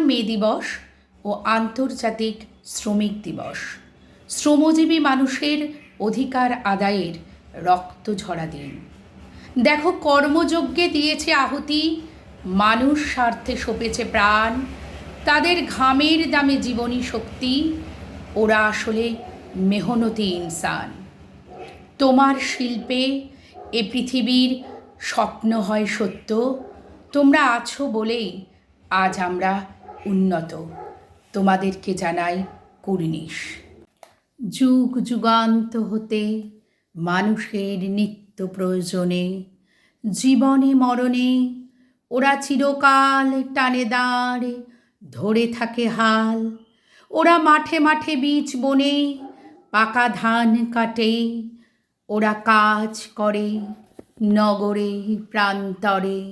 মে দিবস ও আন্তর্জাতিক শ্রমিক দিবস। শ্রমজীবী মানুষের অধিকার আদায়ের রক্ত ঝরা দিন। দেখো, কর্মযজ্ঞে দিয়েছে আহুতি, মানুষ স্বার্থে সঁপেছে প্রাণ, তাদের ঘামের দামে জীবনী শক্তি, ওরা আসলে মেহনতি ইনসান। তোমার শিল্পে এ পৃথিবীর স্বপ্ন হয় সত্য, তোমরা আছো বলেই আজ আমরা উন্নত। তোমাদেরকে জানাই কুর্নিশ। যুগ যুগান্ত হতে মানুষের নিত্য প্রয়োজনে, জীবনে মরণে ওরা চিরকাল টানে দাঁড়, ধরে থাকে হাল। ওরা মাঠে মাঠে বীজ বনে পাকা ধান কাটে, ওরা কাজ করে নগরে প্রান্তরে।